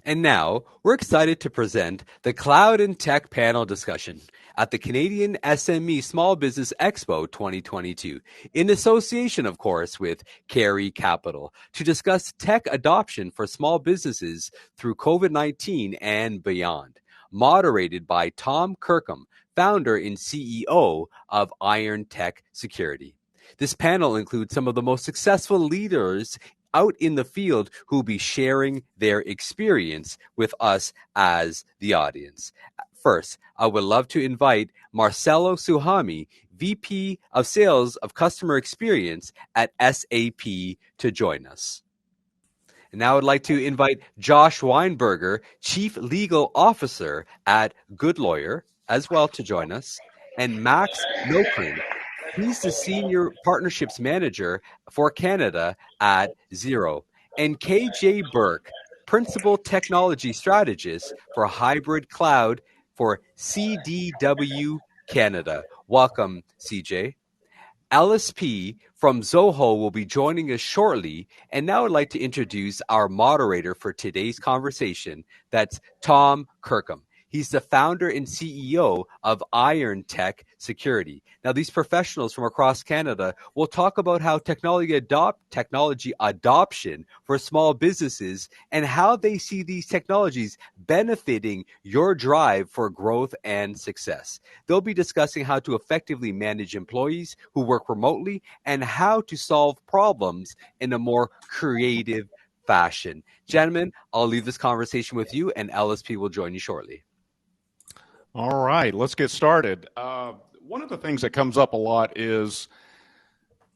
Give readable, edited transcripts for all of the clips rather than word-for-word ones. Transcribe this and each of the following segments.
And now, we're excited to present the Cloud and Tech panel discussion at the Canadian SME Small Business Expo 2022, in association, of course, with Carey Capital, to discuss tech adoption for small businesses through COVID-19 and beyond. Moderated by Tom Kirkham, founder and CEO of Iron Tech Security. This panel includes some of the most successful leaders out in the field who will be sharing their experience with us as the audience. First, I would love to invite Marcelo Suhami, VP of Sales of Customer Experience at SAP, to join us. And now I'd like to invite Josh Weinberger, Chief Legal Officer at Good Lawyer, as well to join us, and Max Nokrin. He's the Senior Partnerships Manager for Canada at Xero. And KJ Burke, Principal Technology Strategist for Hybrid Cloud for CDW Canada. Welcome, CJ. LSP from Zoho will be joining us shortly. And now I'd like to introduce our moderator for today's conversation. That's Tom Kirkham. He's the founder and CEO of Iron Tech Security. Now, these professionals from across Canada will talk about how technology adoption for small businesses and how they see these technologies benefiting your drive for growth and success. They'll be discussing how to effectively manage employees who work remotely and how to solve problems in a more creative fashion. Gentlemen, I'll leave this conversation with you, and LSP will join you shortly. All right, let's get started. One of the things that comes up a lot is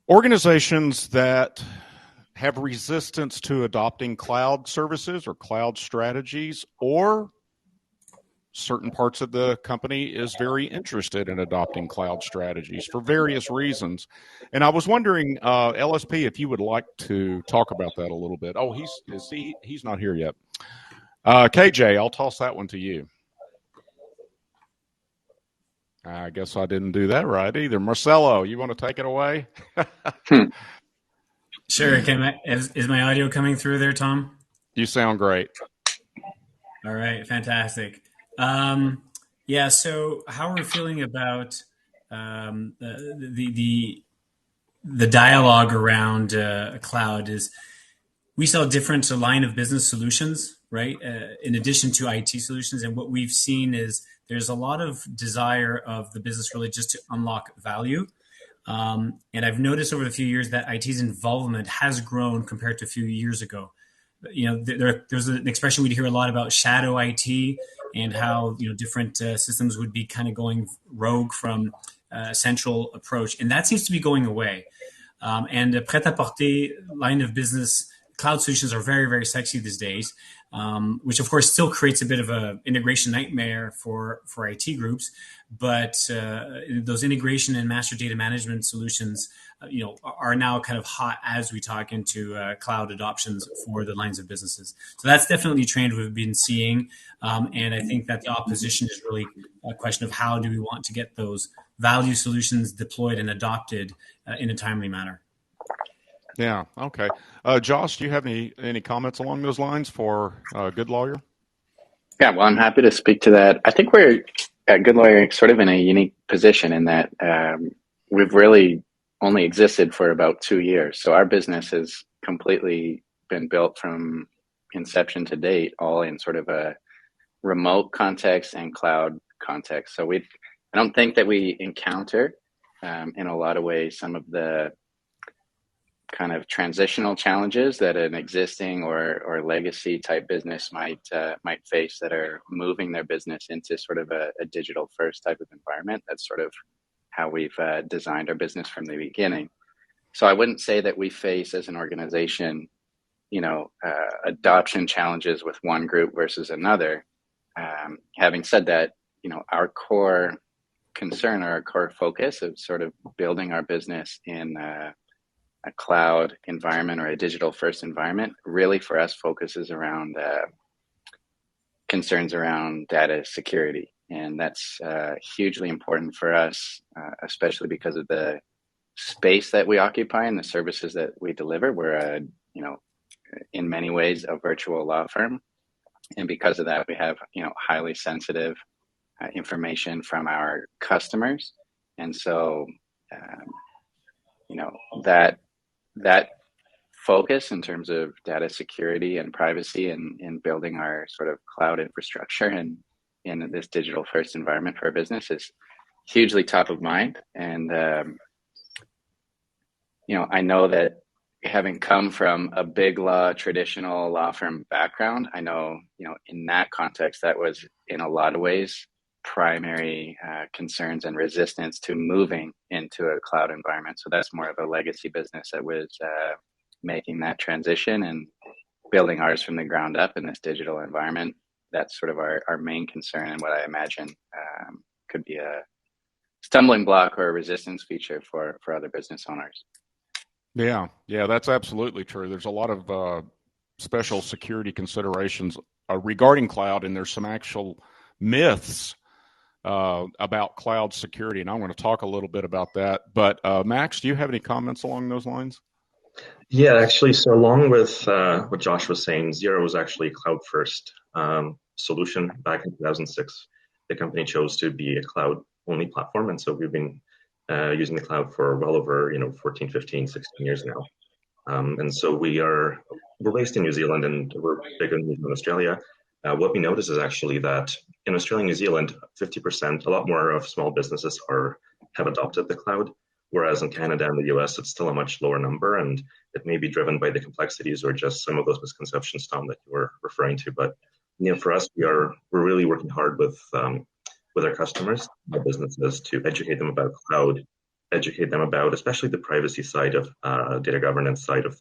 organizations that have resistance to adopting cloud services or cloud strategies, or certain parts of the company is very interested in adopting cloud strategies for various reasons. And I was wondering, LSP, if you would like to talk about that a little bit. Oh, he's not here yet. KJ, I'll toss that one to you. I guess I didn't do that right either. Marcelo, you want to take it away? Sure. Is my audio coming through there, Tom? You sound great. All right. Fantastic. So how we're feeling about the dialogue around cloud is we sell different line of business solutions, right? In addition to IT solutions. And what we've seen is there's a lot of desire of the business really just to unlock value. And I've noticed over the few years that IT's involvement has grown compared to a few years ago. You know, there's an expression we'd hear a lot about shadow IT and how, different systems would be kind of going rogue from a central approach. And that seems to be going away. And the prêt-à-porter line of business cloud solutions are very, very sexy these days, which of course still creates a bit of an integration nightmare for IT groups. But those integration and master data management solutions, are now kind of hot as we talk into cloud adoptions for the lines of businesses. So that's definitely a trend we've been seeing. And I think that the opposition is really a question of how do we want to get those value solutions deployed and adopted in a timely manner. Yeah. Okay. Josh, do you have any comments along those lines for Good Lawyer? Yeah, well, I'm happy to speak to that. I think we're at Good Lawyer sort of in a unique position in that we've really only existed for about 2 years. So our business has completely been built from inception to date, all in sort of a remote context and cloud context. So I don't think that we encounter in a lot of ways some of the kind of transitional challenges that an existing or legacy type business might face that are moving their business into sort of a digital first type of environment. That's sort of how we've designed our business from the beginning. So I wouldn't say that we face as an organization, adoption challenges with one group versus another. Having said that, our core concern or our core focus of sort of building our business in a cloud environment or a digital first environment really for us focuses around concerns around data security. And that's hugely important for us, especially because of the space that we occupy and the services that we deliver. We're in many ways a virtual law firm. And because of that, we have, highly sensitive information from our customers. And so, that focus in terms of data security and privacy and in building our sort of cloud infrastructure and in this digital first environment for our business is hugely top of mind. And, I know that having come from a big law, traditional law firm background, I know, in that context, that was in a lot of ways primary concerns and resistance to moving into a cloud environment. So that's more of a legacy business that was making that transition and building ours from the ground up in this digital environment. That's sort of our main concern and what I imagine could be a stumbling block or a resistance feature for other business owners. Yeah, that's absolutely true. There's a lot of special security considerations regarding cloud, and there's some actual myths about cloud security, and I want to talk a little bit about that. But Max, do you have any comments along those lines? Yeah, actually, so along with what Josh was saying, Xero was actually a cloud-first solution back in 2006. The company chose to be a cloud-only platform, and so we've been using the cloud for well over 14, 15, 16 years now. And so we're based in New Zealand, and we're big in Australia. What we notice is actually that in Australia and New Zealand, 50%, a lot more of small businesses have adopted the cloud, whereas in Canada and the US, it's still a much lower number, and it may be driven by the complexities or just some of those misconceptions, Tom, that you were referring to. But for us, we're really working hard with our customers, our businesses, to educate them about cloud, educate them about especially the privacy side of data governance side of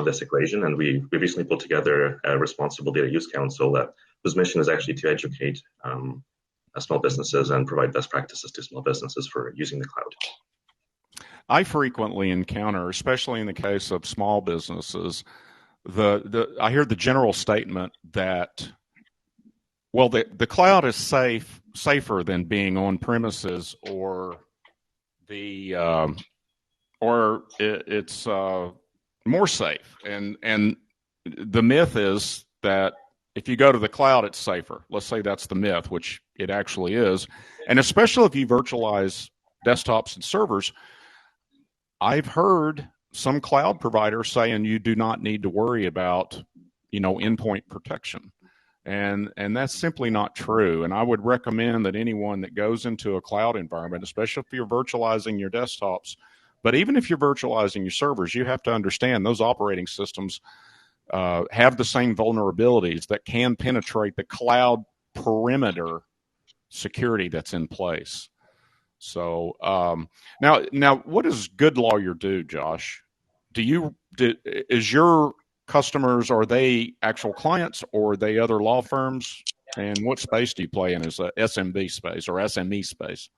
this equation. And we recently put together a responsible data use council whose mission is actually to educate small businesses and provide best practices to small businesses for using the cloud. I frequently encounter, especially in the case of small businesses, I hear the general statement that, well, the cloud is safer than being on premises, or it's more safe. And the myth is that if you go to the cloud, it's safer. Let's say that's the myth, which it actually is. And especially if you virtualize desktops and servers, I've heard some cloud providers saying you do not need to worry about, endpoint protection. And that's simply not true. And I would recommend that anyone that goes into a cloud environment, especially if you're virtualizing your desktops, but even if you're virtualizing your servers, you have to understand those operating systems have the same vulnerabilities that can penetrate the cloud perimeter security that's in place. So now, what does Good Lawyer do, Josh? Is your customers, are they actual clients or are they other law firms? And what space do you play in as a SMB space or SME space?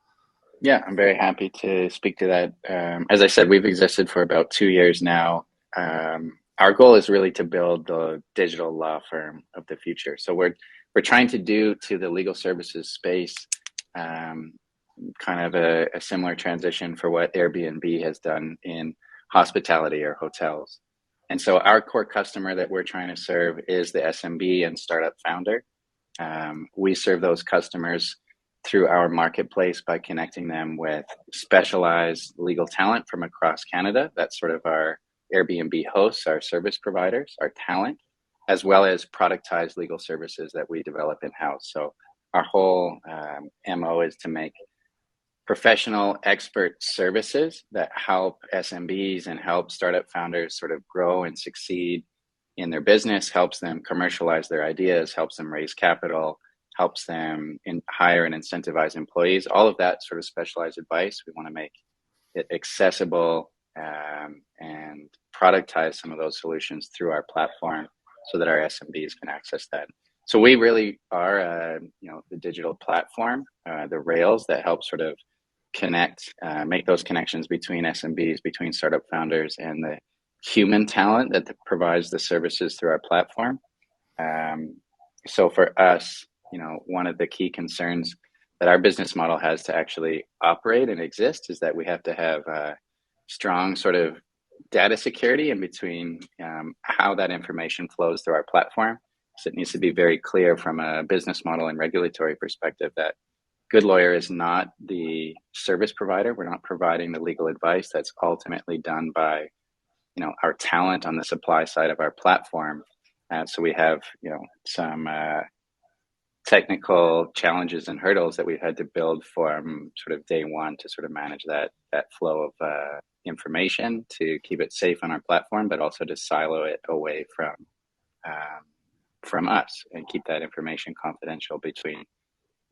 Yeah, I'm very happy to speak to that. As I said, we've existed for about 2 years now. Our goal is really to build the digital law firm of the future. So we're trying to do to the legal services space kind of a similar transition for what Airbnb has done in hospitality or hotels. And so our core customer that we're trying to serve is the SMB and startup founder. We serve those customers through our marketplace by connecting them with specialized legal talent from across Canada. That's sort of our Airbnb hosts, our service providers, our talent, as well as productized legal services that we develop in-house. So our whole MO is to make professional expert services that help SMBs and help startup founders sort of grow and succeed in their business, helps them commercialize their ideas, helps them raise capital, helps them hire and incentivize employees. All of that sort of specialized advice, we want to make it accessible and productize some of those solutions through our platform so that our SMBs can access that. So we really are, the digital platform, the rails that help sort of connect, make those connections between SMBs, between startup founders, and the human talent that provides the services through our platform. So for us, one of the key concerns that our business model has to actually operate and exist is that we have to have strong sort of data security in between how that information flows through our platform So it needs to be very clear from a business model and regulatory perspective that Good Lawyer is not the service provider. We're not providing the legal advice. That's ultimately done by, our talent on the supply side of our platform. So we have, some technical challenges and hurdles that we've had to build from sort of day one to sort of manage that flow of information to keep it safe on our platform, but also to silo it away from us and keep that information confidential between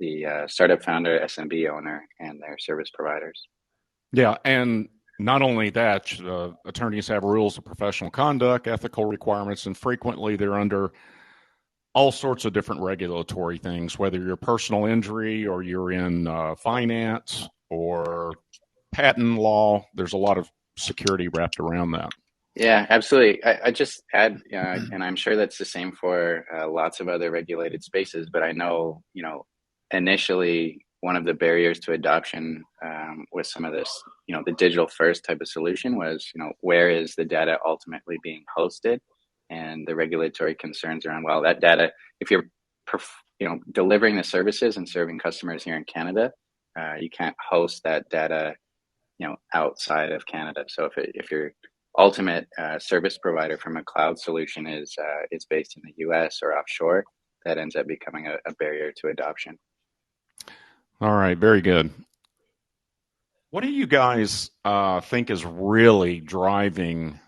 the startup founder, SMB owner, and their service providers. Yeah, and not only that, attorneys have rules of professional conduct, ethical requirements, and frequently they're under all sorts of different regulatory things, whether you're personal injury or you're in finance or patent law. There's a lot of security wrapped around that. Yeah, absolutely. I just add, and I'm sure that's the same for lots of other regulated spaces, but I know, initially one of the barriers to adoption with some of this, the digital first type of solution was, where is the data ultimately being hosted? And the regulatory concerns around, well, that data, if you're, delivering the services and serving customers here in Canada, you can't host that data, outside of Canada. So if your ultimate service provider from a cloud solution is based in the US or offshore, that ends up becoming a barrier to adoption. All right, very good. What do you guys think is really driving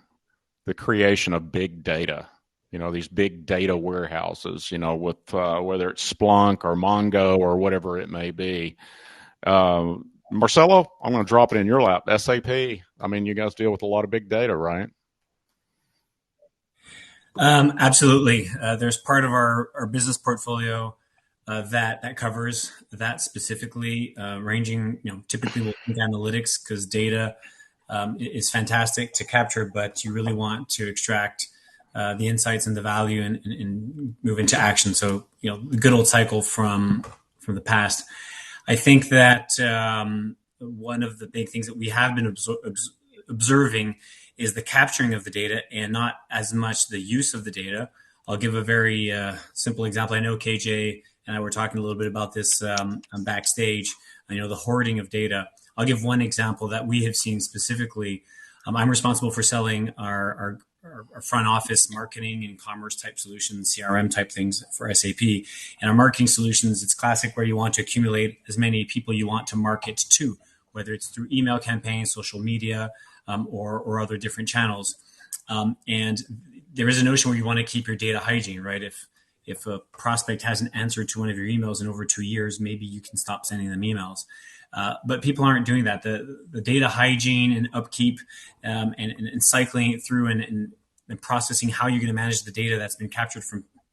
the creation of big data? These big data warehouses, with whether it's Splunk or Mongo or whatever it may be. Marcelo, I'm going to drop it in your lap. SAP. I mean, you guys deal with a lot of big data, right? Absolutely. There's part of our business portfolio that covers that specifically, ranging, typically we'll think analytics because data is fantastic to capture, but you really want to extract the insights and the value and move into action. So, the good old cycle from the past. I think that one of the big things that we have been observing is the capturing of the data and not as much the use of the data. I'll give a very simple example. I know KJ and I were talking a little bit about this backstage, the hoarding of data. I'll give one example that we have seen specifically. I'm responsible for selling our front office marketing and commerce type solutions, CRM type things for SAP. And our marketing solutions, it's classic where you want to accumulate as many people you want to market to, whether it's through email campaigns, social media, or other different channels. And there is a notion where you want to keep your data hygiene, right? If a prospect hasn't answered to one of your emails in over 2 years, maybe you can stop sending them emails. But people aren't doing that. The data hygiene and upkeep and cycling it through and processing how you're going to manage the data that's been captured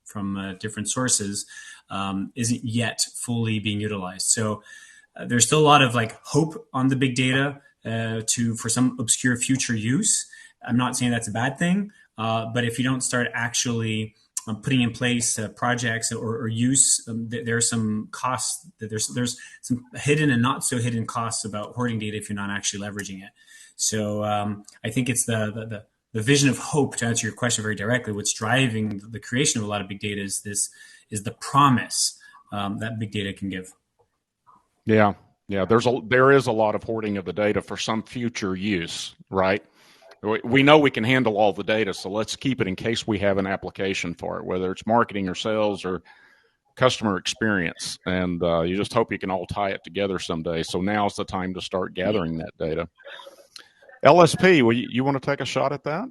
from different sources isn't yet fully being utilized. So there's still a lot of hope on the big data for some obscure future use. I'm not saying that's a bad thing, but if you don't start actually putting in place projects or use, there are some costs. There's some hidden and not so hidden costs about hoarding data if you're not actually leveraging it. So I think it's the vision of hope, to answer your question very directly. What's driving the creation of a lot of big data is the promise that big data can give. Yeah. There is a lot of hoarding of the data for some future use, right? We know we can handle all the data, so let's keep it in case we have an application for it, whether it's marketing or sales or customer experience. And you just hope you can all tie it together someday. So now's the time to start gathering that data. LSP, you want to take a shot at that?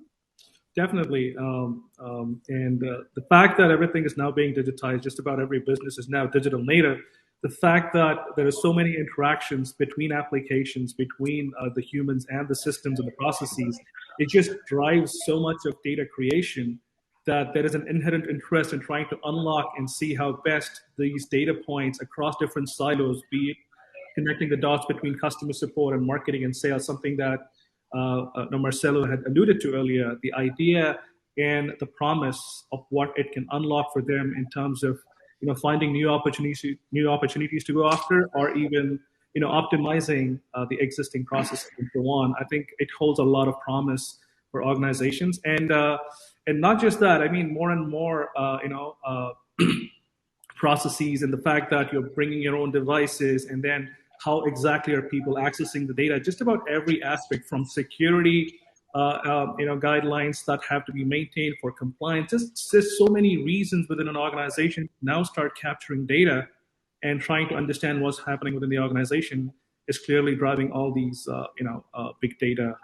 Definitely. And the fact that everything is now being digitized, just about every business is now digital native. The fact that there are so many interactions between applications, between the humans and the systems and the processes, it just drives so much of data creation that there is an inherent interest in trying to unlock and see how best these data points across different silos, be it connecting the dots between customer support and marketing and sales, something that Marcelo had alluded to earlier, the idea and the promise of what it can unlock for them in terms of finding new opportunities to go after, or even optimizing the existing processes and so on. I think it holds a lot of promise for organizations, and And not just that, I mean, more and more, processes, and the fact that you're bringing your own devices, and then how exactly are people accessing the data, just about every aspect from security, guidelines that have to be maintained for compliance. Just so many reasons within an organization now start capturing data and trying to understand what's happening within the organization is clearly driving all these, big data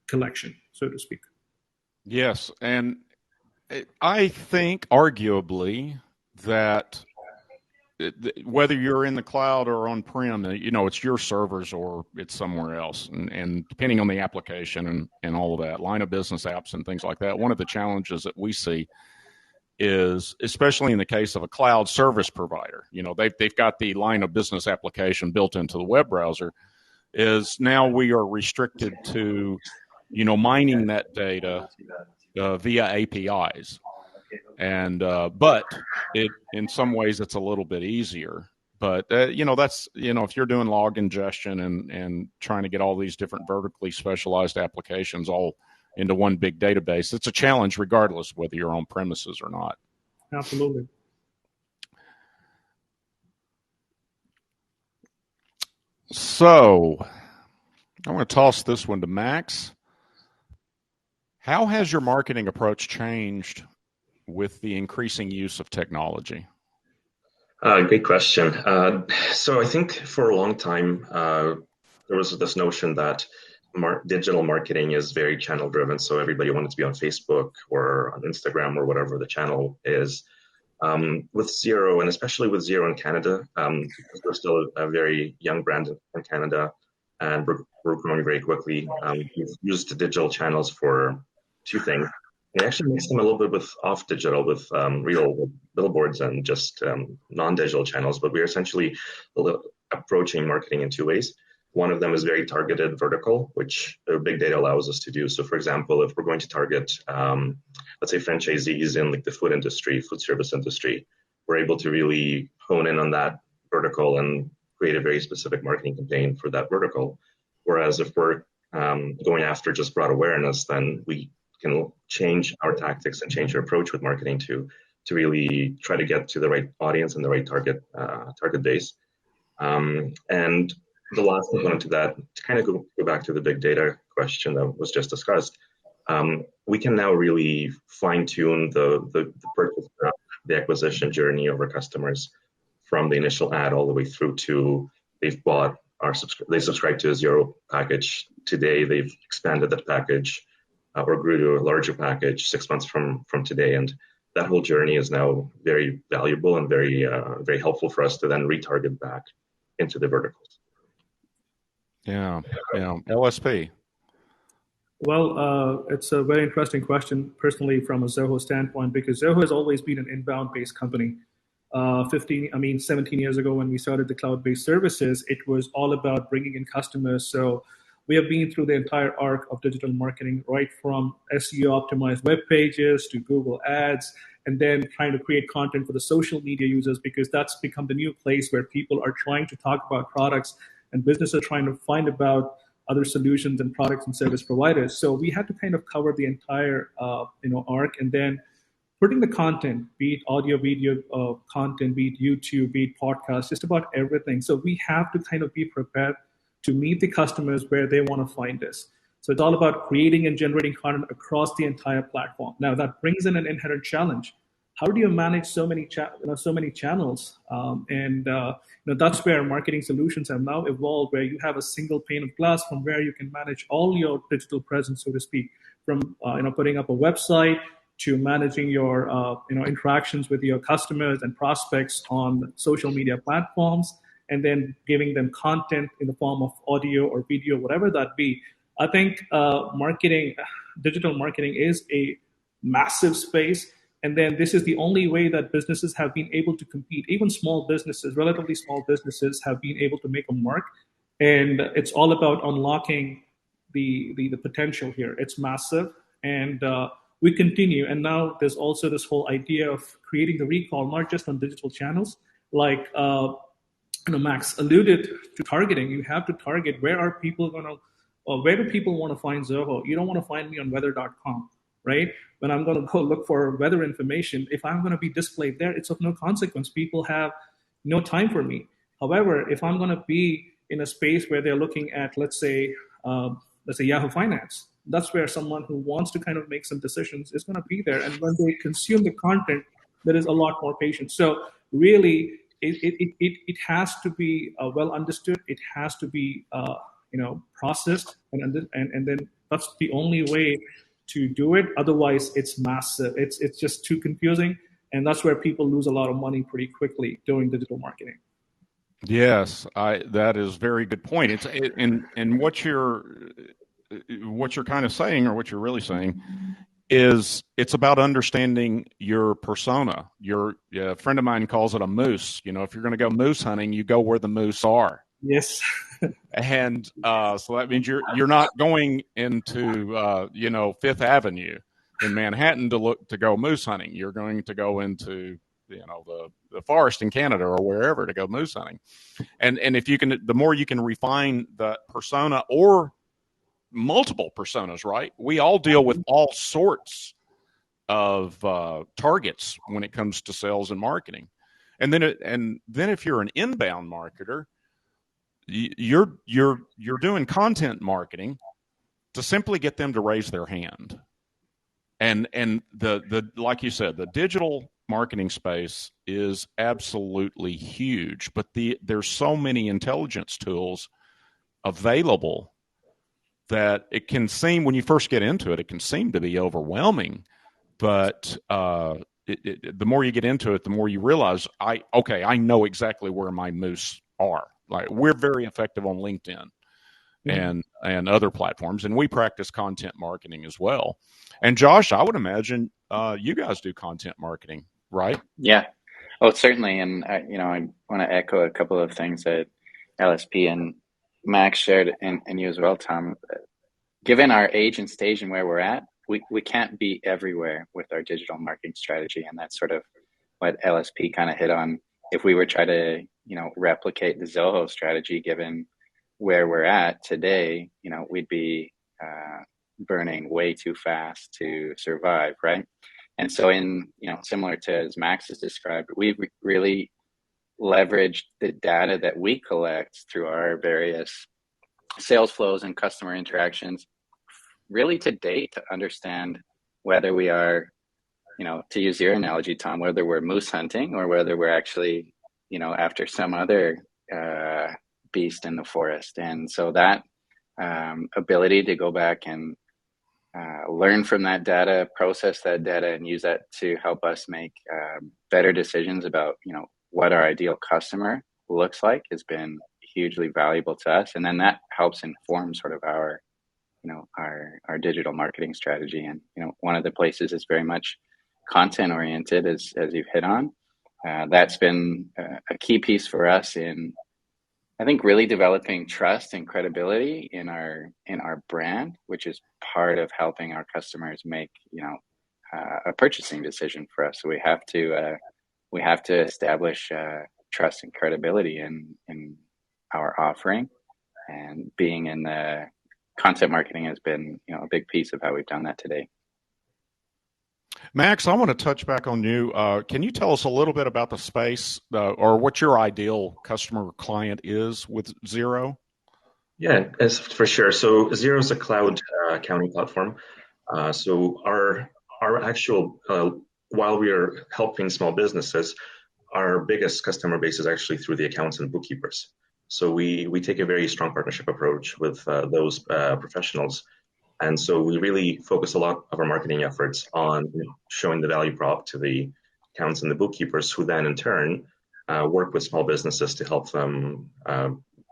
collection, so to speak. Yes, and I think arguably that whether you're in the cloud or on-prem, it's your servers or it's somewhere else. And depending on the application and all of that, line of business apps and things like that, one of the challenges that we see is, especially in the case of a cloud service provider, they've got the line of business application built into the web browser, is now we are restricted to, mining that data via APIs. And but in some ways it's a little bit easier. But that's if you're doing log ingestion and trying to get all these different vertically specialized applications all into one big database, it's a challenge regardless whether you're on premises or not. Absolutely. So I want to toss this one to Max. How has your marketing approach changed with the increasing use of technology? Great question. So I think for a long time, there was this notion that digital marketing is very channel driven. So everybody wanted to be on Facebook or on Instagram or whatever the channel is. With Xero, and especially with Xero in Canada, because we're still a very young brand in Canada, and we're growing very quickly. We've used digital channels for two things. We actually mix them a little bit with off digital, with real billboards and just non-digital channels, but we're essentially approaching marketing in two ways. One of them is very targeted vertical, which big data allows us to do. So for example, if we're going to target, let's say franchisees in like the food industry, food service industry, we're able to really hone in on that vertical and create a very specific marketing campaign for that vertical. Whereas if we're going after just broad awareness, then we can change our tactics and change our approach with marketing to really try to get to the right audience and the right target base. And the last component to that, to kind of go back to the big data question that was just discussed, we can now really fine tune the purchase, the acquisition journey of our customers from the initial ad all the way through to they've bought they subscribe to a Xero package. Today they've expanded that package or grew to a larger package 6 months from today. And that whole journey is now very valuable and very helpful for us to then retarget back into the verticals. Yeah. LSP. Well, it's a very interesting question, personally, from a Zoho standpoint, because Zoho has always been an inbound-based company. 17 years ago when we started the cloud-based services, it was all about bringing in customers. So we have been through the entire arc of digital marketing, right from SEO optimized web pages to Google ads, and then trying to create content for the social media users, because that's become the new place where people are trying to talk about products and businesses are trying to find about other solutions and products and service providers. So we had to kind of cover the entire arc, and then putting the content, be it audio, video content, be it YouTube, be it podcasts, just about everything. So we have to kind of be prepared to meet the customers where they want to find us. So it's all about creating and generating content across the entire platform. Now that brings in an inherent challenge. How do you manage so many channels? That's where marketing solutions have now evolved, where you have a single pane of glass from where you can manage all your digital presence, so to speak, from putting up a website to managing your interactions with your customers and prospects on social media platforms, and then giving them content in the form of audio or video, whatever that be. I think digital marketing is a massive space. And then this is the only way that businesses have been able to compete. Even small businesses, relatively small businesses, have been able to make a mark. And it's all about unlocking the potential here. It's massive. And we continue. And now there's also this whole idea of creating the recall, not just on digital channels. Like Max alluded to targeting. You have to target where are people going to, or where do people want to find Zoho? You don't want to find me on weather.com. right? When I'm going to go look for weather information, if I'm going to be displayed there, it's of no consequence. People have no time for me. However, if I'm going to be in a space where they're looking at, let's say Yahoo Finance, that's where someone who wants to kind of make some decisions is going to be there. And when they consume the content, there is a lot more patience. So really, it has to be well understood. It has to be processed, and then that's the only way to do it. Otherwise, it's massive. It's just too confusing, and that's where people lose a lot of money pretty quickly doing digital marketing. Yes, that is a very good point. And what you're kind of saying, or what you're really saying, is it's about understanding your persona. A friend of mine calls it a moose. If you're going to go moose hunting, you go where the moose are. Yes. And so that means you're not going into Fifth Avenue in Manhattan to go moose hunting. You're going to go into the forest in Canada or wherever to go moose hunting. And if you can, the more you can refine the persona or multiple personas, right? We all deal with all sorts of targets when it comes to sales and marketing. And then if you're an inbound marketer, you're doing content marketing to simply get them to raise their hand. And the like you said, the digital marketing space is absolutely huge, but there's so many intelligence tools available that it can seem, when you first get into it, it can seem to be overwhelming. But the more you get into it, the more you realize, I know exactly where my moose are. Like, we're very effective on LinkedIn and other platforms, and we practice content marketing as well. And Josh, I would imagine you guys do content marketing, right? Yeah. Oh, certainly. And I want to echo a couple of things that LSP and Max shared, and you as well, Tom. Given our age and stage and where we're at, we can't be everywhere with our digital marketing strategy, and that's sort of what LSP kind of hit on. If we were trying to replicate the Zoho strategy, given where we're at today, we'd be burning way too fast to survive, right? And so, similar to as Max has described, we've really leveraged the data that we collect through our various sales flows and customer interactions, really to date, to understand whether we are, to use your analogy, Tom, whether we're moose hunting or whether we're actually, after some other beast in the forest. And so that ability to go back and learn from that data, process that data, and use that to help us make better decisions about, what our ideal customer looks like has been hugely valuable to us. And then that helps inform sort of our digital marketing strategy. And, one of the places is very much content oriented, as you've hit on. That's been a key piece for us in, I think, really developing trust and credibility in our brand, which is part of helping our customers make, a purchasing decision for us. So we have to establish trust and credibility in our offering, and being in the content marketing has been, a big piece of how we've done that today. Max, I want to touch back on you. Can you tell us a little bit about the space or what your ideal customer client is with Xero? Yeah, for sure. So Xero is a cloud accounting platform. So our actual, while we are helping small businesses, our biggest customer base is actually through the accountants and bookkeepers. So we take a very strong partnership approach with those professionals. And so we really focus a lot of our marketing efforts on showing the value prop to the accountants and the bookkeepers, who then in turn work with small businesses to help them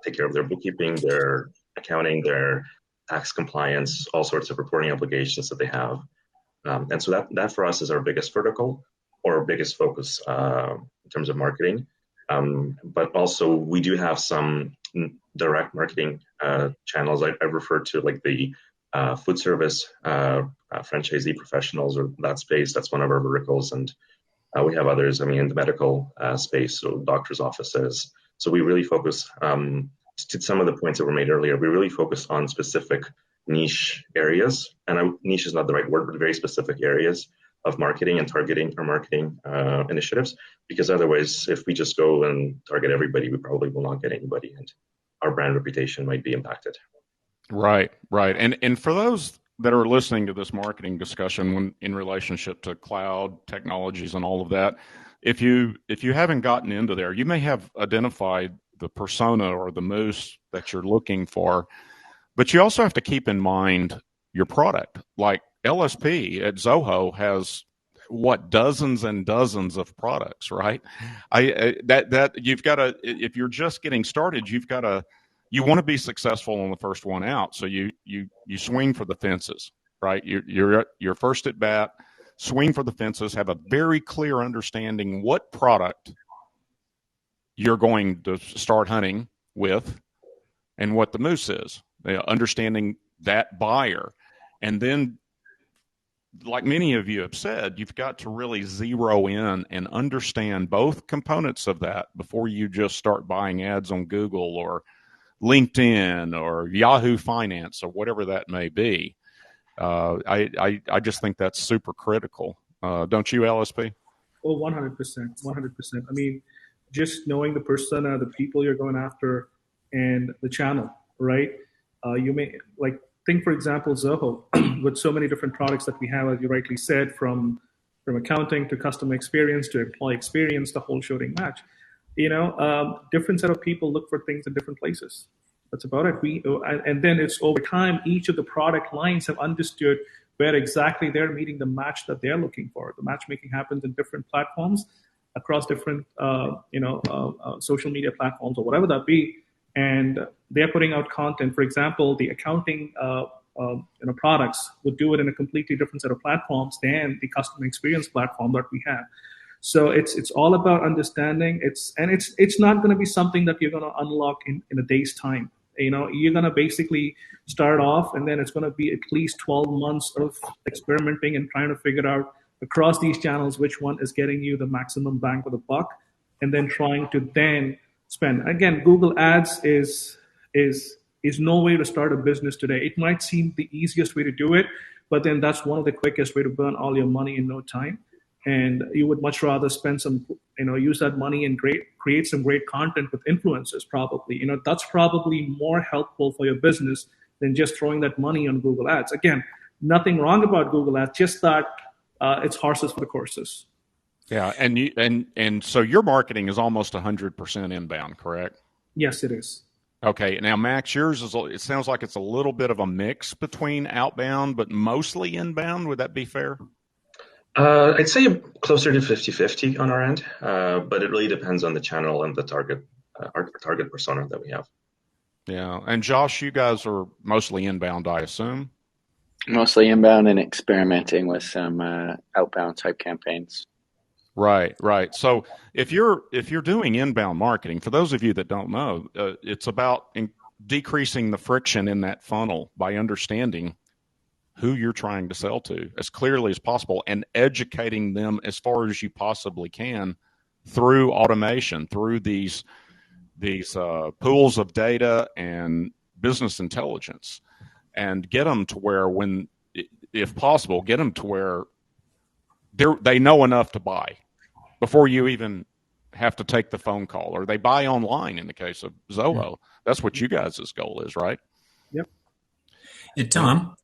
take care of their bookkeeping, their accounting, their tax compliance, all sorts of reporting obligations that they have. And so that for us is our biggest vertical, or biggest focus in terms of marketing. But also we do have some direct marketing channels. I refer to like the food service franchisee professionals, or that space. That's one of our verticals, and we have others. I mean, in the medical space, so doctors' offices. So we really focus, to some of the points that were made earlier, we really focus on specific niche areas, and niche is not the right word, but very specific areas of marketing and targeting our marketing initiatives. Because otherwise, if we just go and target everybody, we probably will not get anybody, and our brand reputation might be impacted. Right. And for those that are listening to this marketing discussion in relationship to cloud technologies and all of that, if you haven't gotten into there, you may have identified the persona or the moose that you're looking for, but you also have to keep in mind your product. Like LSP at Zoho has dozens and dozens of products, right? That you've got to, if you're just getting started, you want to be successful on the first one out. So you swing for the fences, right? You're first at bat, swing for the fences, have a very clear understanding what product you're going to start hunting with and what the moose is, understanding that buyer. And then, like many of you have said, you've got to really zero in and understand both components of that before you just start buying ads on Google or LinkedIn or Yahoo Finance or whatever that may be. I just think that's super critical. Don't you, LSP? Oh, 100%. 100%. I mean, just knowing the persona, the people you're going after, and the channel, right? You may, like, think, for example, Zoho, with so many different products that we have, as you rightly said, from accounting to customer experience to employee experience, the whole shooting match. Different set of people look for things in different places. That's about it. And then it's over time, each of the product lines have understood where exactly they're meeting the match that they're looking for. The matchmaking happens in different platforms across different, social media platforms or whatever that be. And they're putting out content. For example, the accounting products would do it in a completely different set of platforms than the customer experience platform that we have. So it's all about understanding. It's not going to be something that you're going to unlock in a day's time. You're going to basically start off, and then it's going to be at least 12 months of experimenting and trying to figure out across these channels which one is getting you the maximum bang for the buck, and then trying to then spend. Again, Google Ads is no way to start a business today. It might seem the easiest way to do it, but then that's one of the quickest way to burn all your money in no time. And you would much rather spend use that money and create some great content with influencers. Probably, that's probably more helpful for your business than just throwing that money on Google Ads. Again, nothing wrong about Google Ads, just that it's horses for the courses. Yeah, and so your marketing is almost 100% inbound, correct? Yes, it is. Okay, now Max, yours it sounds like it's a little bit of a mix between outbound, but mostly inbound. Would that be fair? I'd say closer to 50-50 on our end, but it really depends on the channel and the target, our target persona that we have. Yeah, and Josh, you guys are mostly inbound, I assume? Mostly inbound and experimenting with some outbound type campaigns. Right. So if you're doing inbound marketing, for those of you that don't know, it's about decreasing the friction in that funnel by understanding who you're trying to sell to as clearly as possible and educating them as far as you possibly can through automation, through these pools of data and business intelligence, and get them to where, if possible, get them to where they know enough to buy before you even have to take the phone call, or they buy online in the case of Zoho. That's what you guys' goal is, right? Yep. And Tom,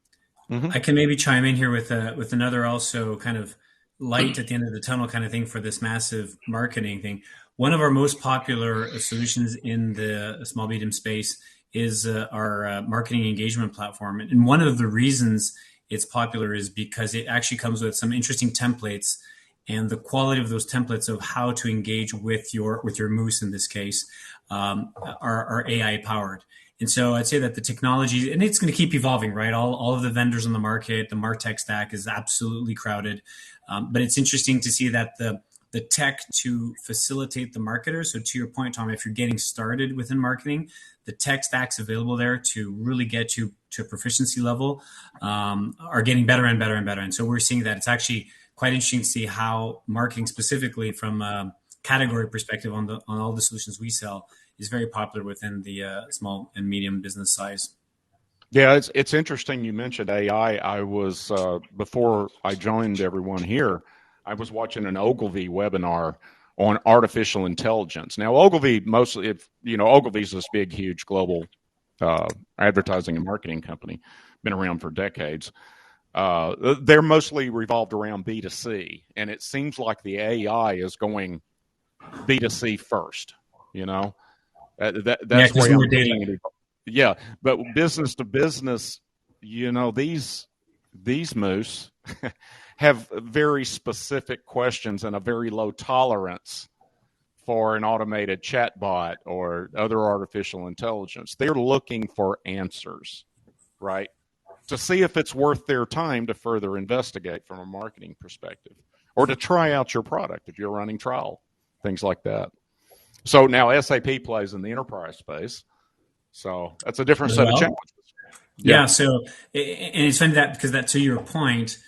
mm-hmm. I can maybe chime in here with another also kind of light at the end of the tunnel kind of thing for this massive marketing thing. One of our most popular solutions in the small medium space is our marketing engagement platform. And one of the reasons it's popular is because it actually comes with some interesting templates, and the quality of those templates of how to engage with your moose in this case are AI powered. And so I'd say that the technology, and it's going to keep evolving, right? All of the vendors on the market, the MarTech stack is absolutely crowded. But it's interesting to see that the tech to facilitate the marketer. So to your point, Tom, if you're getting started within marketing, the tech stacks available there to really get you to a proficiency level are getting better and better and better. And so we're seeing that it's actually quite interesting to see how marketing, specifically from a category perspective on all the solutions we sell, is very popular within the small and medium business size. Yeah, it's interesting you mentioned AI. I was before I joined everyone here, I was watching an Ogilvy webinar on artificial intelligence. Now, Ogilvy mostly, Ogilvy's this big, huge global advertising and marketing company, been around for decades. They're mostly revolved around B2C, and it seems like the AI is going B2C first. That's where I'm seeing it. Yeah, but business to business, these moose have very specific questions and a very low tolerance for an automated chatbot or other artificial intelligence. They're looking for answers, right? To see if it's worth their time to further investigate from a marketing perspective or to try out your product if you're running trial, things like that. So now SAP plays in the enterprise space. So that's a different set of challenges. Yeah. So, and it's funny that because that, to your point,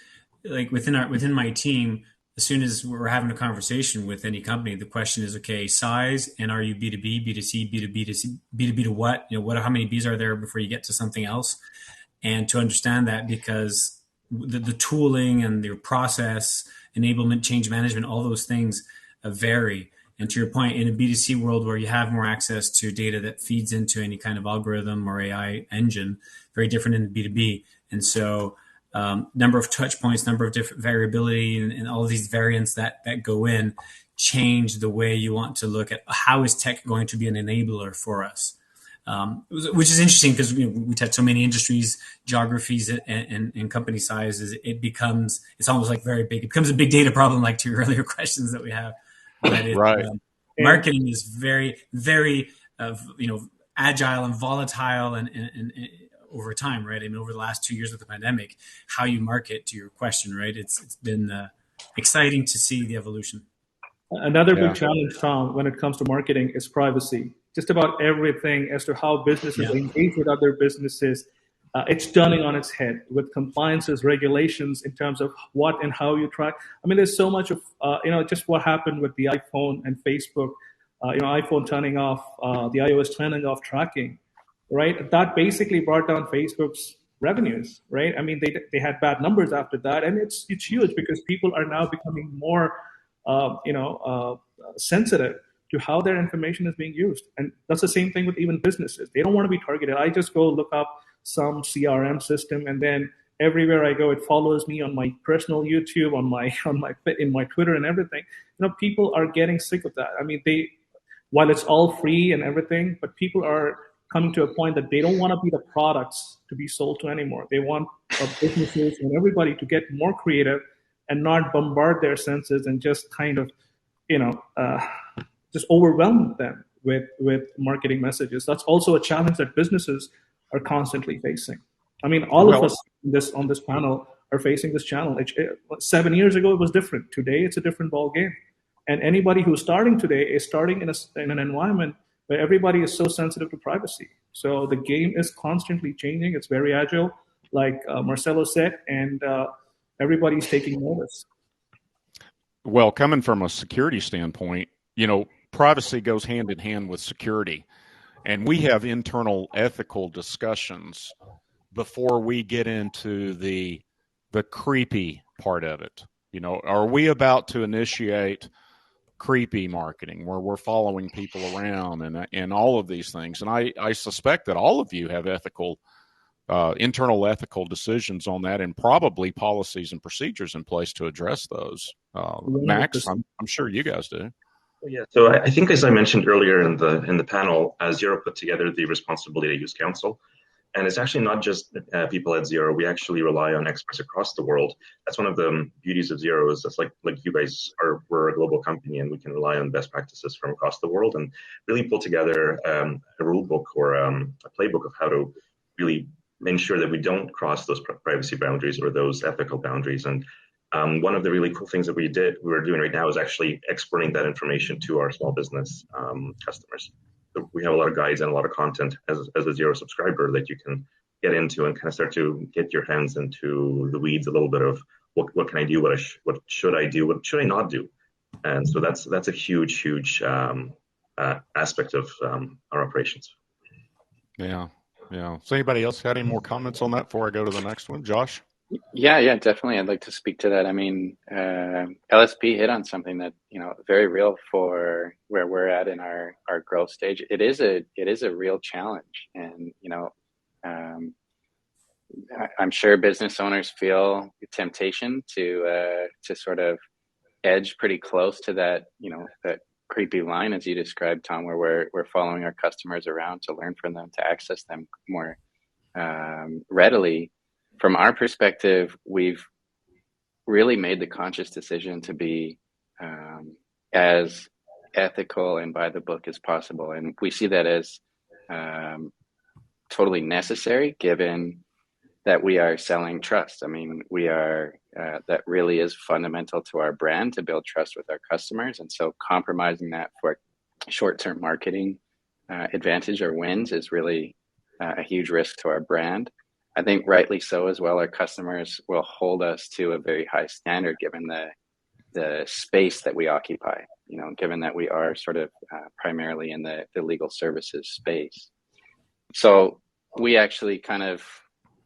like within my team, as soon as we're having a conversation with any company, the question is, okay, size, and are you B2B, B2C, B2B to C, B2B to what? How many B's are there before you get to something else? And to understand that, because the tooling and the process, enablement, change management, all those things vary. And to your point, in a B2C world where you have more access to data that feeds into any kind of algorithm or AI engine, very different in B2B. And so number of touch points, number of different variability, and all of these variants that go in change the way you want to look at how is tech going to be an enabler for us. Which is interesting because we touch so many industries, geographies, and company sizes. It's almost like very big. It becomes a big data problem, like to your earlier questions that we have. But right. Marketing is very, very, agile and volatile, and over time, right? I mean, over the last 2 years of the pandemic, how you market, to your question, right? It's been exciting to see the evolution. Another big challenge, Tom, when it comes to marketing is privacy. Just about everything as to how businesses engage with other businesses, it's turning on its head with compliances, regulations in terms of what and how you track. I mean, there's so much of, just what happened with the iPhone and Facebook, iPhone turning off, the iOS turning off tracking, right? That basically brought down Facebook's revenues, right? I mean, they had bad numbers after that, and it's huge because people are now becoming more, sensitive to how their information is being used. And that's the same thing with even businesses. They don't want to be targeted. I just go look up some CRM system, and then everywhere I go, it follows me on my personal YouTube, in my Twitter and everything. People are getting sick of that. I mean, while it's all free and everything, but people are coming to a point that they don't want to be the products to be sold to anymore. They want businesses and everybody to get more creative and not bombard their senses and just kind of, just overwhelm them with marketing messages. That's also a challenge that businesses are constantly facing. I mean, all of us on this panel are facing this challenge. 7 years ago, it was different. Today, it's a different ball game. And anybody who's starting today is starting in an environment where everybody is so sensitive to privacy. So the game is constantly changing. It's very agile, like Marcelo said, and everybody's taking notice. Well, coming from a security standpoint, privacy goes hand in hand with security. And we have internal ethical discussions before we get into the creepy part of it. Are we about to initiate creepy marketing where we're following people around and all of these things? And I suspect that all of you have internal ethical decisions on that, and probably policies and procedures in place to address those. Max, I'm sure you guys do. Yeah, so I think, as I mentioned earlier in the panel, Xero put together the Responsible Data Use Council, and it's actually not just people at Xero. We actually rely on experts across the world. That's one of the beauties of Xero, is that's like you guys we're a global company, and we can rely on best practices from across the world and really pull together a rule book or a playbook of how to really ensure that we don't cross those privacy boundaries or those ethical boundaries. And one of the really cool things that we're doing right now is actually exporting that information to our small business customers. So we have a lot of guides and a lot of content as a Xero subscriber that you can get into and kind of start to get your hands into the weeds a little bit of what can I do, what should I do, what should I not do. And so that's a huge aspect of our operations. Yeah. Yeah. So anybody else got any more comments on that before I go to the next one? Josh? Yeah, definitely. I'd like to speak to that. I mean, LSP hit on something that, very real for where we're at in our growth stage. It is a real challenge, and um, I'm sure business owners feel the temptation to sort of edge pretty close to that, that creepy line as you described, Tom, where we're following our customers around to learn from them, to access them more readily. From our perspective, we've really made the conscious decision to be as ethical and by the book as possible. And we see that as totally necessary, given that we are selling trust. I mean, we are, that really is fundamental to our brand, to build trust with our customers. And so compromising that for short-term marketing advantage or wins is really a huge risk to our brand. I think rightly so as well. Our customers will hold us to a very high standard, given the space that we occupy, given that we are sort of primarily in the legal services space. So we actually kind of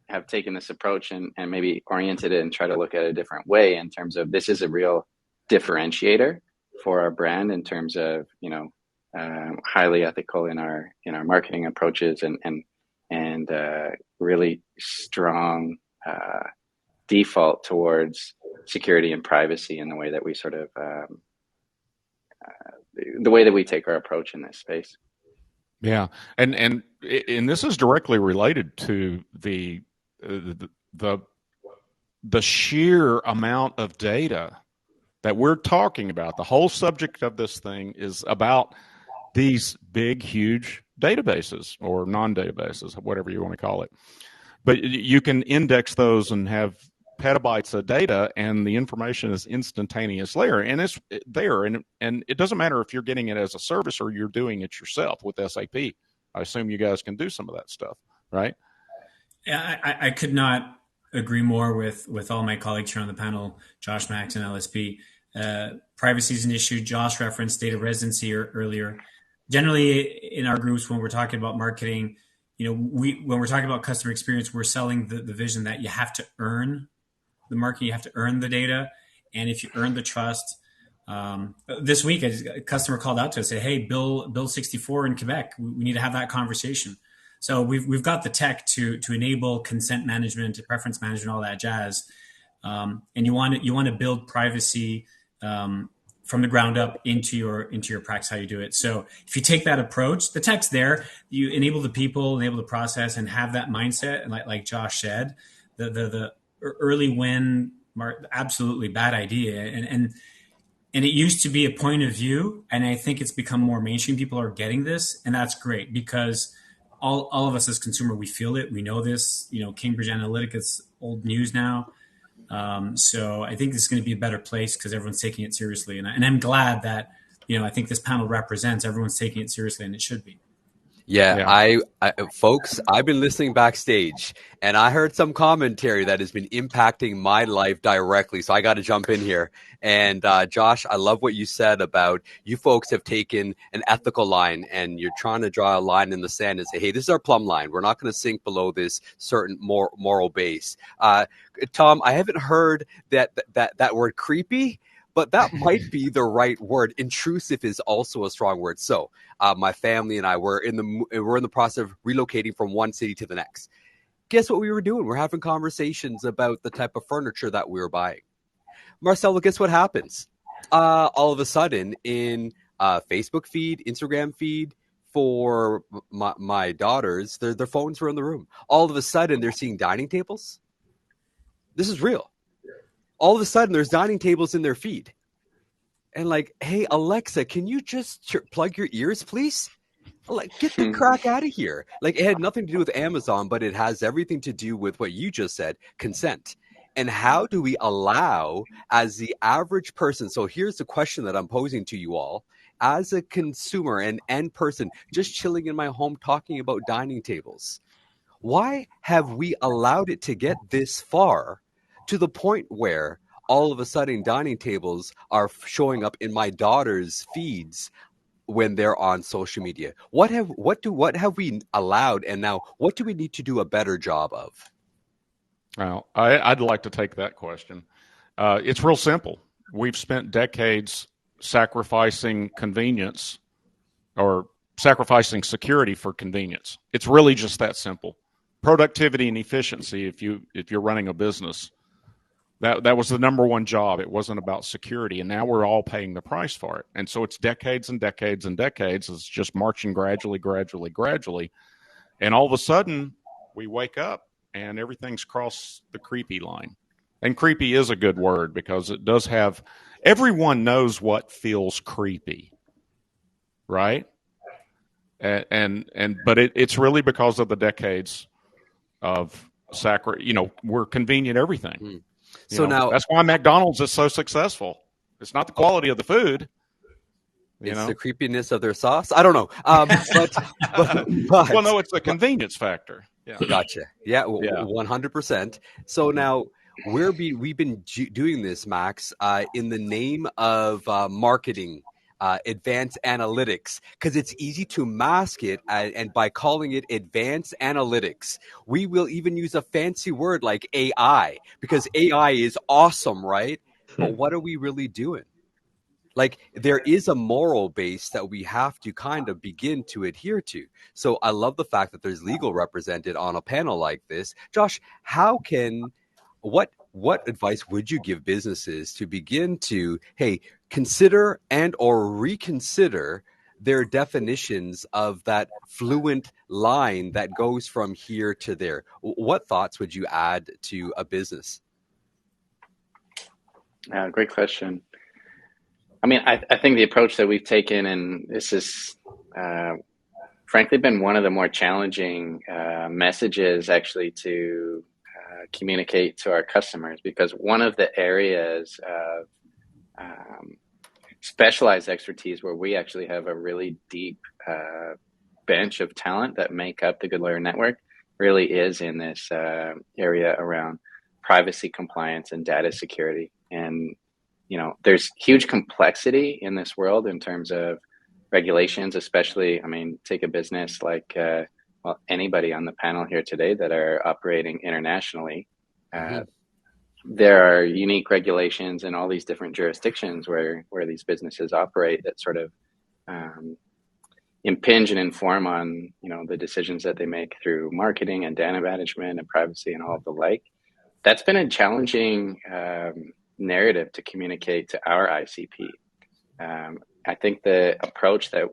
have taken this approach and maybe oriented it and try to look at it a different way, in terms of this is a real differentiator for our brand in terms of, highly ethical in our marketing approaches, and really strong default towards security and privacy in the way that we sort of the way that we take our approach in this space. Yeah, and this is directly related to the sheer amount of data that we're talking about. The whole subject of this thing is about these big, huge databases, or non-databases, whatever you want to call it. But you can index those and have petabytes of data, and the information is instantaneous there, and it's there, and it doesn't matter if you're getting it as a service or you're doing it yourself with SAP. I assume you guys can do some of that stuff, right? Yeah, I could not agree more with all my colleagues here on the panel, Josh, Max, and LSP. Privacy is an issue. Josh referenced data residency earlier. Generally, in our groups, when we're talking about marketing, when we're talking about customer experience, we're selling the vision that you have to earn the marketing, you have to earn the data, and if you earn the trust. This week, a customer called out to us and said, "Hey, Bill 64 in Quebec, we need to have that conversation." So we've got the tech to enable consent management, preference management, all that jazz, and you want to build privacy from the ground up into your practice, how you do it. So if you take that approach, the tech's there, you enable the people, enable the process, and have that mindset. And like Josh said, the early win, absolutely bad idea, and it used to be a point of view, and I think it's become more mainstream. People are getting this, and that's great, because all of us as consumer, we feel it, we know this. Cambridge Analytica is old news now. So I think this is going to be a better place because everyone's taking it seriously, and I'm glad that I think this panel represents everyone's taking it seriously, and it should be. Yeah. I folks, I've been listening backstage, and I heard some commentary that has been impacting my life directly. So I got to jump in here. And Josh, I love what you said about you folks have taken an ethical line, and you're trying to draw a line in the sand and say, hey, this is our plumb line. We're not going to sink below this certain moral base. Tom, I haven't heard that word creepy, but that might be the right word. Intrusive is also a strong word. So my family and I were in the process of relocating from one city to the next. Guess what we were doing? We're having conversations about the type of furniture that we were buying. Marcelo, guess what happens? All of a sudden, in Facebook feed, Instagram feed for my daughters, their phones were in the room. All of a sudden, they're seeing dining tables. This is real. All of a sudden, there's dining tables in their feed. And like, hey, Alexa, can you just plug your ears, please? Like, get the crack out of here. Like, it had nothing to do with Amazon, but it has everything to do with what you just said, consent. And how do we allow, as the average person, so here's the question that I'm posing to you all, as a consumer and end person, just chilling in my home talking about dining tables, why have we allowed it to get this far, to the point where all of a sudden dining tables are showing up in my daughter's feeds when they're on social media? What have we allowed, and now what do we need to do a better job of? Well, I'd like to take that question. It's real simple. We've spent decades sacrificing convenience or sacrificing security for convenience. It's really just that simple. Productivity and efficiency, if you're running a business, that was the number one job. It wasn't about security, and now we're all paying the price for it. And so it's decades and decades and decades. It's just marching gradually, and all of a sudden we wake up and everything's crossed the creepy line. And creepy is a good word because it does have. Everyone knows what feels creepy, right? But it's really because of the decades of we're convenient everything. So now that's why McDonald's is so successful. It's not the quality of the food. It's the creepiness of their sauce. I don't know. But well, no, it's the convenience factor. Yeah. Gotcha. Yeah, 100%. So now we've been doing this, Max, in the name of marketing, advanced analytics, because it's easy to mask it, and by calling it advanced analytics, we will even use a fancy word like AI, because AI is awesome, right? But what are we really doing? Like, there is a moral base that we have to kind of begin to adhere to. So I love the fact that there's legal represented on a panel like this. Josh, what advice would you give businesses to begin to, consider and or reconsider their definitions of that fluent line that goes from here to there? What thoughts would you add to a business? Great question. I mean, I think the approach that we've taken, and this has frankly been one of the more challenging messages actually to communicate to our customers, because one of the areas of specialized expertise where we actually have a really deep bench of talent that make up the Good Lawyer Network really is in this area around privacy compliance and data security. And there's huge complexity in this world in terms of regulations, especially, take a business like, anybody on the panel here today that are operating internationally. There are unique regulations in all these different jurisdictions where these businesses operate that sort of impinge and inform on, the decisions that they make through marketing and data management and privacy and all of the like. That's been a challenging narrative to communicate to our ICP. I think the approach that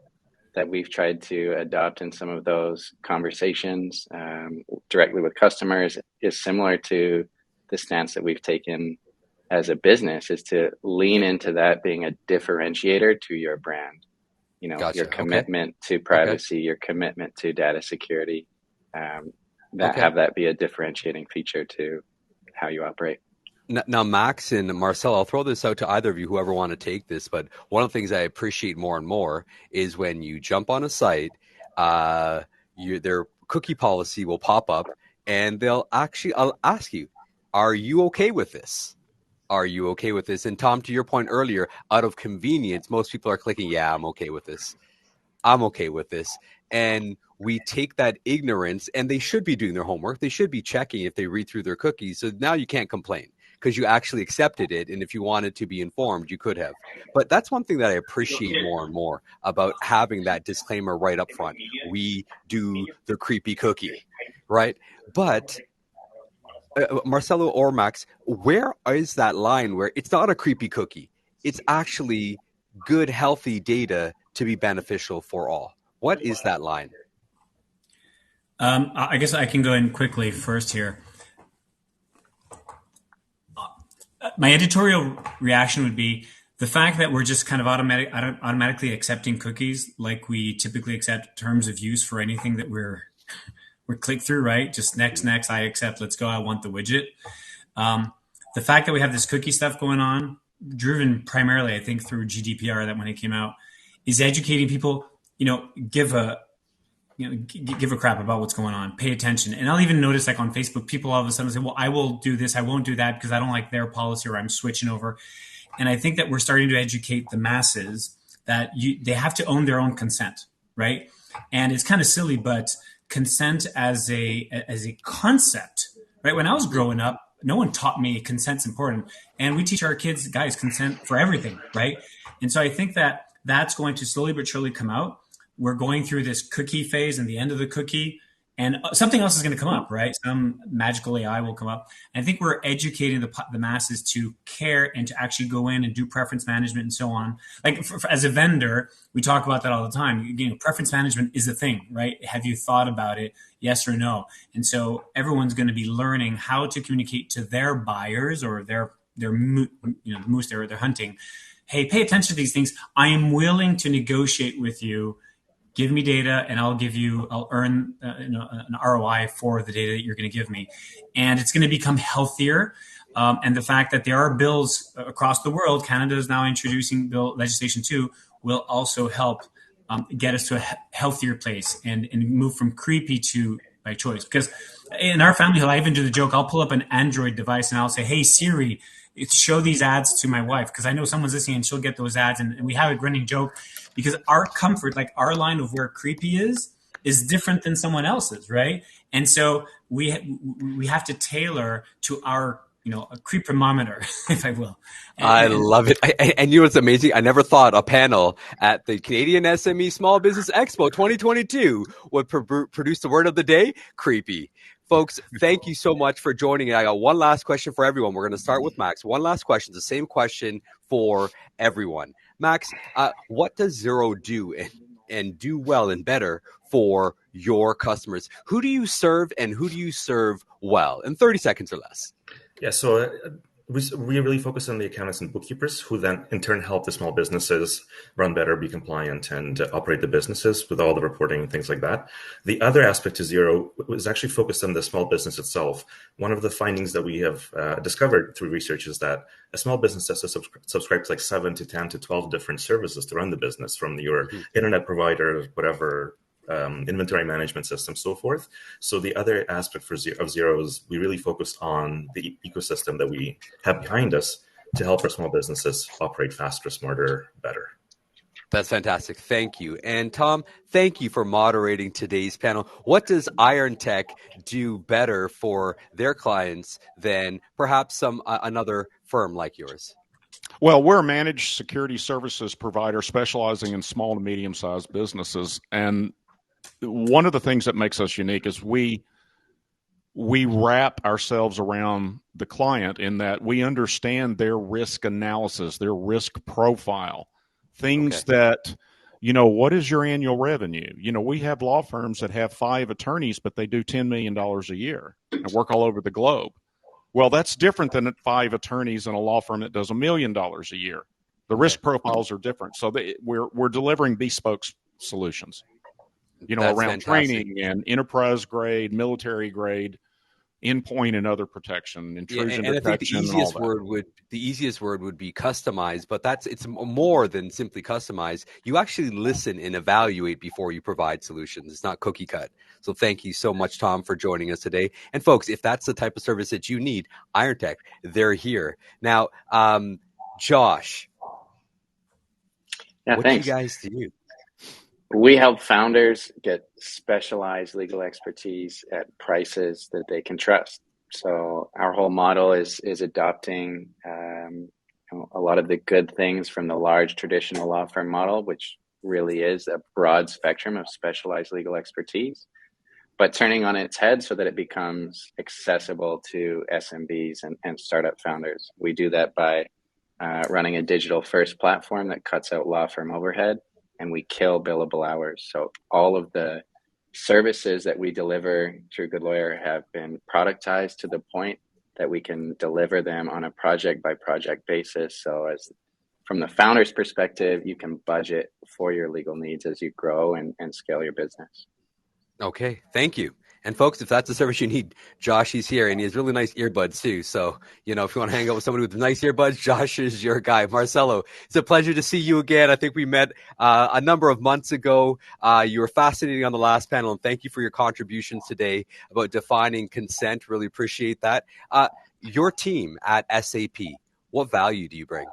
we've tried to adopt in some of those conversations directly with customers is similar to the stance that we've taken as a business, is to lean into that being a differentiator to your brand. Gotcha. Your commitment to privacy, your commitment to data security, have that be a differentiating feature to how you operate. Now, Max and Marcel, I'll throw this out to either of you, whoever want to take this, but one of the things I appreciate more and more is when you jump on a site, their cookie policy will pop up, and I'll ask you, are you okay with this? Are you okay with this? And Tom, to your point earlier, out of convenience, most people are clicking, yeah, I'm okay with this. I'm okay with this. And we take that ignorance, and they should be doing their homework. They should be checking if they read through their cookies. So now you can't complain, because you actually accepted it, and if you wanted to be informed, you could have. But that's one thing that I appreciate more and more about having that disclaimer right up front. We do the creepy cookie, right? But Marcelo or Max, where is that line where it's not a creepy cookie? It's actually good, healthy data to be beneficial for all. What is that line? I guess I can go in quickly first here. My editorial reaction would be the fact that we're just kind of automatically accepting cookies like we typically accept terms of use for anything that we're click through, right? Just next, I accept, let's go, I want the widget. The fact that we have this cookie stuff going on, driven primarily, I think, through GDPR, that when it came out, is educating people, give a crap about what's going on, pay attention. And I'll even notice, like on Facebook, people all of a sudden say, well, I will do this, I won't do that because I don't like their policy, or I'm switching over. And I think that we're starting to educate the masses that they have to own their own consent, right? And it's kind of silly, but consent as a concept, right? When I was growing up, no one taught me consent's important, and we teach our kids, guys, consent for everything, right? And so I think that that's going to slowly but surely come out. We're going through this cookie phase and the end of the cookie, and something else is going to come up, right? Some magical AI will come up. And I think we're educating the masses to care and to actually go in and do preference management and so on. Like as a vendor, we talk about that all the time. You know, preference management is a thing, right? Have you thought about it? Yes or no? And so everyone's going to be learning how to communicate to their buyers or their moose they're hunting. Hey, pay attention to these things. I am willing to negotiate with you. Give me data, and I'll earn an ROI for the data that you're going to give me, and it's going to become healthier. And the fact that there are bills across the world, Canada is now introducing legislation too, will also help get us to a healthier place and move from creepy to by choice. Because in our family, I even do the joke: I'll pull up an Android device and I'll say, "Hey Siri, show these ads to my wife," because I know someone's listening and she'll get those ads, and we have a grinning joke because our comfort, like our line of where creepy is different than someone else's, right? And so we have to tailor to our a creepometer, if I will. I love it. And you know what's amazing? I never thought a panel at the Canadian SME Small Business Expo 2022 would produce the word of the day, creepy. Folks, thank you so much for joining. I got one last question for everyone. We're going to start with Max. One last question, the same question for everyone. Max, what does Xero do and do well and better for your customers? Who do you serve and who do you serve well? In 30 seconds or less. Yeah, so we really focus on the accountants and bookkeepers, who then in turn help the small businesses run better, be compliant, and operate the businesses with all the reporting and things like that. The other aspect to Xero was actually focused on the small business itself. One of the findings that we have discovered through research is that a small business has to subscribe to like 7 to 10 to 12 different services to run the business, from your internet provider, whatever, inventory management system, so forth. So the other aspect of Xero is we really focused on the ecosystem that we have behind us to help our small businesses operate faster, smarter, better. That's fantastic. Thank you. And Tom, thank you for moderating today's panel. What does Iron Tech do better for their clients than perhaps another firm like yours? Well, we're a managed security services provider specializing in small to medium-sized businesses. And one of the things that makes us unique is we wrap ourselves around the client in that we understand their risk analysis, their risk profile, things that, what is your annual revenue? We have law firms that have 5 attorneys, but they do $10 million a year and work all over the globe. Well, that's different than 5 attorneys in a law firm that does $1 million a year. The risk profiles are different. So we're delivering bespoke solutions. Around fantastic. Training and enterprise grade, military grade, endpoint and other protection, intrusion and detection. I think the easiest word would be customized, but it's more than simply customize. You actually listen and evaluate before you provide solutions. It's not cookie cut. So thank you so much, Tom, for joining us today. And folks, if that's the type of service that you need, Iron Tech, they're here. Now, Josh, what thanks. do you guys do? We help founders get specialized legal expertise at prices that they can trust. So our whole model is adopting a lot of the good things from the large traditional law firm model, which really is a broad spectrum of specialized legal expertise, but turning on its head so that it becomes accessible to SMBs and startup founders. We do that by running a digital first platform that cuts out law firm overhead, and we kill billable hours. So all of the services that we deliver through Good Lawyer have been productized to the point that we can deliver them on a project by project basis. So from the founder's perspective, you can budget for your legal needs as you grow and scale your business. Okay, thank you. And folks, if that's the service you need, Josh is here, and he has really nice earbuds too. So, if you want to hang out with somebody with nice earbuds, Josh is your guy. Marcelo, it's a pleasure to see you again. I think we met a number of months ago. You were fascinating on the last panel, and thank you for your contributions today about defining consent. Really appreciate that. Your team at SAP, what value do you bring?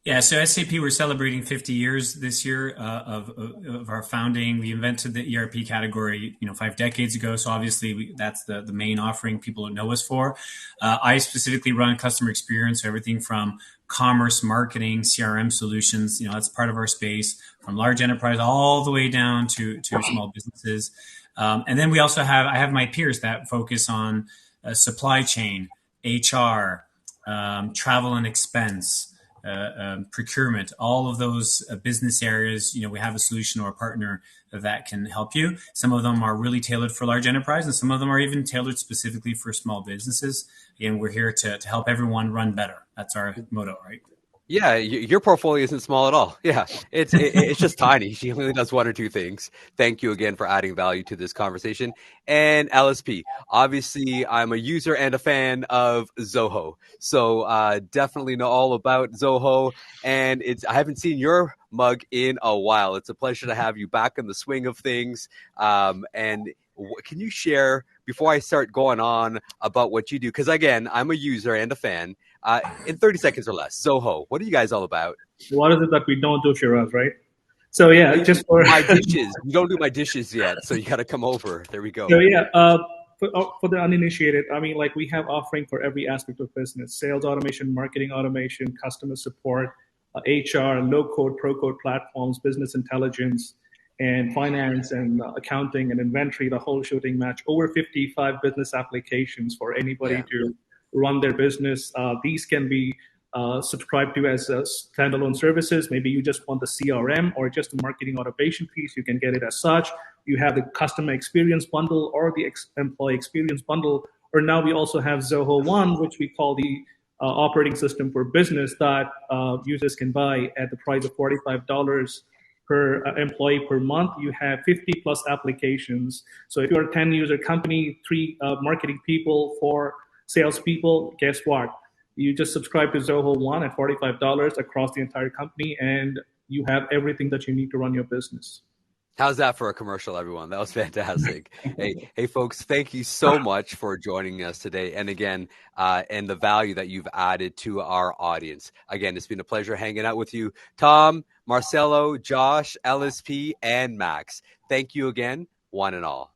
Yeah, so SAP, we're celebrating 50 years this year of our founding. We invented the ERP category, 5 decades ago. So obviously, that's the main offering people know us for. I specifically run customer experience, so everything from commerce, marketing, CRM solutions. That's part of our space, from large enterprise all the way down to small businesses. And then I have my peers that focus on supply chain, HR, travel and expense. Procurement, all of those business areas, we have a solution or a partner that can help you. Some of them are really tailored for large enterprise, and some of them are even tailored specifically for small businesses. Again, we're here to help everyone run better. That's our motto, right? Yeah, your portfolio isn't small at all. Yeah, it's just tiny. She only does 1 or 2 things. Thank you again for adding value to this conversation. And LSP, obviously, I'm a user and a fan of Zoho, so definitely know all about Zoho. And I haven't seen your mug in a while. It's a pleasure to have you back in the swing of things. And can you share, before I start going on about what you do? Because again, I'm a user and a fan. In 30 seconds or less, Zoho, what are you guys all about? What is it that we don't do, Shiraz, right? So yeah, just for my dishes. You don't do my dishes yet, so you got to come over. There we go. So yeah, for the uninitiated, we have offering for every aspect of business: sales automation, marketing automation, customer support, HR, low-code, pro-code platforms, business intelligence, and finance and accounting and inventory, the whole shooting match. Over 55 business applications for anybody to run their business. These can be subscribed to as standalone services. Maybe you just want the CRM or just the marketing automation piece. You can get it as such. You have the customer experience bundle or the employee experience bundle. Or now we also have Zoho One, which we call the operating system for business that users can buy at the price of $45 per employee per month. You have 50 plus applications. So if you're a 10 user company, 3 marketing people, 4 salespeople, guess what? You just subscribe to Zoho One at $45 across the entire company, and you have everything that you need to run your business. How's that for a commercial, everyone? That was fantastic. Hey, folks, thank you so much for joining us today. And again, and the value that you've added to our audience. Again, it's been a pleasure hanging out with you, Tom, Marcelo, Josh, LSP, and Max. Thank you again, one and all.